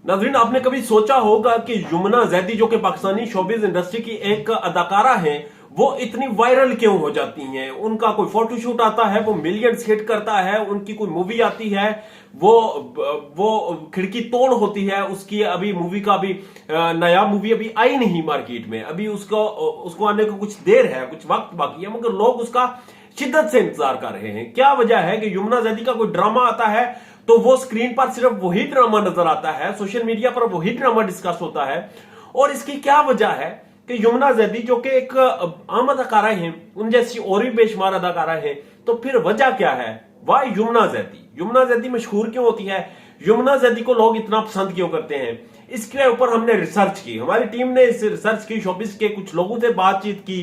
नाज़रीन, आपने कभी सोचा होगा कि यमुना जैदी जो कि पाकिस्तानी शोबिज इंडस्ट्री की एक अदाकारा हैं, वो इतनी वायरल क्यों हो जाती हैं? उनका कोई फोटोशूट आता है, वो मिलियंस हिट करता है। उनकी कोई मूवी आती है, वो खिड़की तोड़ होती है उसकी। अभी मूवी का अभी नया मूवी अभी आई नहीं मार्केट में, अभी उसको आने को कुछ देर है, कुछ वक्त बाकी है, मगर लोग उसका शिद्दत से इंतजार कर रहे हैं। क्या वजह है कि यमुना जैदी का कोई ड्रामा आता है तो वो स्क्रीन पर सिर्फ वही ड्रामा नजर आता है, सोशल मीडिया पर वही ड्रामा डिस्कस होता है। और इसकी क्या वजह है कि यमुना जैदी जो कि एक आम अदाकारा हैं, उन जैसी और भी बेशुमार अदाकारा हैं, तो फिर वजह क्या है? वाई यमुना जैदी? यमुना जैदी मशहूर क्यों होती है? यमुना जैदी को लोग इतना पसंद क्यों करते हैं? इसके ऊपर हमने रिसर्च की, हमारी टीम ने इस रिसर्च की, शोबिस के कुछ लोगों से बातचीत की,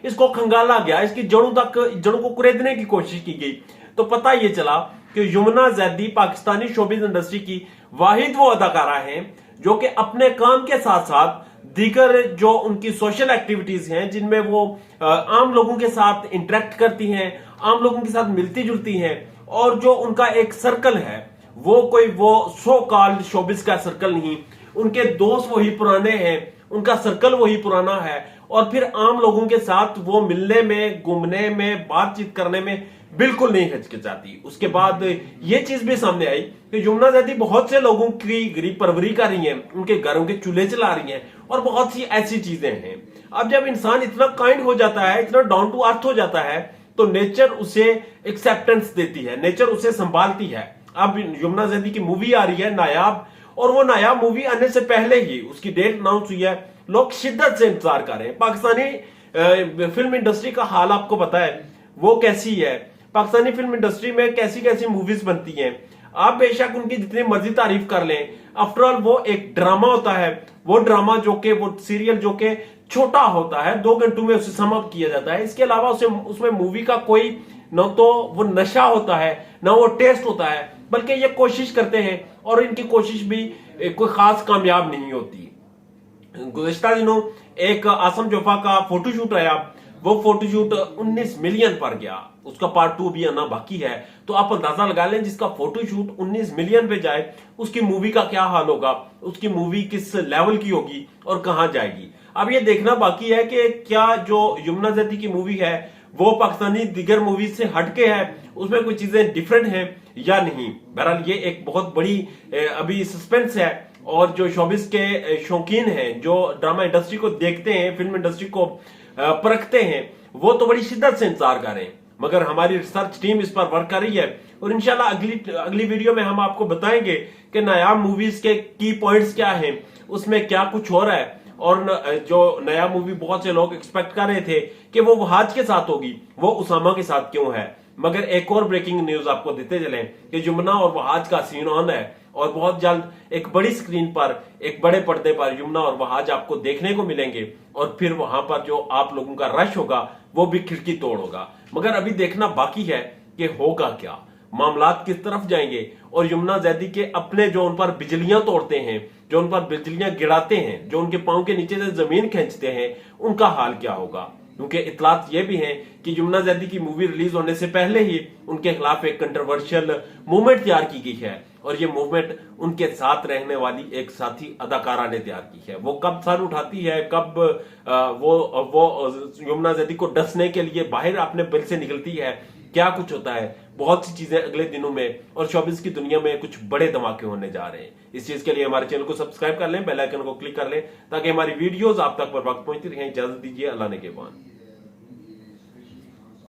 इसको खंगाला गया, इसकी जड़ों को कुरेदने की कोशिश की गई। तो पता ये चला कि यमुना जैदी पाकिस्तानी शोबिस इंडस्ट्री की वाहिद वो अदाकारा हैं जो कि अपने काम के साथ साथ दीगर जो उनकी सोशल एक्टिविटीज हैं, जिनमें वो आम लोगों के साथ इंटरेक्ट करती हैं, आम लोगों के साथ मिलती जुलती हैं, और जो उनका एक सर्कल है वो सो कॉल्ड शोबिस का सर्कल नहीं, उनके दोस्त वही पुराने हैं, उनका सर्कल वही पुराना है, और फिर आम लोगों के साथ वो मिलने में, घूमने में, बातचीत करने में बिल्कुल नहीं हिचकिचाती। उसके बाद ये चीज भी सामने आई कि यमुना जैदी बहुत से लोगों की गरीब परवरी कर रही हैं, उनके घरों के चूल्हे चला रही हैं, और बहुत सी ऐसी चीजें हैं। अब जब इंसान इतना काइंड हो जाता है, इतना डाउन टू अर्थ हो जाता है, तो नेचर उसे एक्सेप्टेंस देती है, नेचर उसे संभालती है। अब यमुना जैदी की मूवी आ रही है नायाब, और वो नायाब मूवी आने से पहले ही उसकी डेट अनाउंस हुई है, लोग शिद्दत से इंतजार कर रहे हैं। पाकिस्तानी फिल्म इंडस्ट्री का हाल आपको पता है वो कैसी है, पाकिस्तानी फिल्म इंडस्ट्री में कैसी कैसी मूवीज बनती हैं। आप बेशक उनकी जितनी मर्जी तारीफ कर लें, आफ्टरऑल वो एक ड्रामा होता है, वो ड्रामा जो कि वो सीरियल जो कि छोटा होता है, 2 घंटों में उसे समाप्त किया जाता है। इसके अलावा उसमें मूवी का कोई न तो वो नशा होता है, ना वो टेस्ट होता है, बल्कि ये कोशिश करते हैं और इनकी कोशिश भी कोई खास कामयाब नहीं होती। गुज़िश्ता दिनों एक आसम जोफा का फोटोशूट आया, वो फोटोशूट 19 मिलियन पर गया, उसका पार्ट 2 भी आना बाकी है। तो आप अंदाजा लगा लें, जिसका फोटोशूट 19 मिलियन पे जाए, उसकी मूवी का क्या हाल होगा, उसकी मूवी किस लेवल की होगी और कहां जाएगी। अब ये देखना बाकी है कि क्या जो यमुना जैदी की मूवी है वो पाकिस्तानी दिगर मूवी से हटके है, उसमें कोई चीजें डिफरेंट हैं या नहीं। बहरहाल ये एक बहुत बड़ी अभी सस्पेंस है, और जो शोबिस के शौकीन हैं, जो ड्रामा इंडस्ट्री को देखते हैं, फिल्म इंडस्ट्री को परखते हैं, वो तो बड़ी शिद्दत से इंतजार कर रहे हैं। मगर हमारी रिसर्च टीम इस पर वर्क कर रही है, और इंशाल्लाह अगली वीडियो में हम आपको बताएंगे कि नायाब मूवीज के की पॉइंट्स क्या हैं, उसमें क्या कुछ हो रहा है। और जो नया मूवी बहुत से लोग एक्सपेक्ट कर रहे थे कि वो वहाज के साथ होगी, वो उसामा के साथ क्यों है। मगर एक और ब्रेकिंग न्यूज आपको देते चले कि यमुना और वहाज का सीन ऑन है, और बहुत जल्द एक बड़ी स्क्रीन पर, एक बड़े पर्दे पर यमुना और वहाज आपको देखने को मिलेंगे, और फिर वहां पर जो आप लोगों का रश होगा वो भी खिड़की तोड़ होगा। मगर अभी देखना बाकी है कि होगा क्या, मामलात किस तरफ जाएंगे, और यमुना जैदी के अपने जो उन पर बिजलियां तोड़ते हैं, जो उन पर बिजलियां गिराते हैं, जो उनके पांव के नीचे से जमीन खींचते हैं, उनका हाल क्या होगा। क्योंकि इतलात ये भी हैं कि यमुना जैदी की मूवी रिलीज होने से पहले ही उनके खिलाफ एक कंट्रोवर्शियल मूवमेंट तैयार की गई है, और ये मूवमेंट उनके साथ रहने वाली एक साथी अदाकारा ने तैयार की है। वो कब सर उठाती है, कब वो यमुना जैदी को डसने के लिए बाहर अपने बिल से निकलती है, क्या कुछ होता है, बहुत सी चीजें अगले दिनों में और शोबिस की दुनिया में कुछ बड़े धमाके होने जा रहे हैं। इस चीज के लिए हमारे चैनल को सब्सक्राइब कर लें, बेल आइकन को क्लिक कर लें, ताकि हमारी वीडियोस आप तक पर वक्त पहुंचती रहें। इजाजत दीजिए, अल्लाह ने के बाद।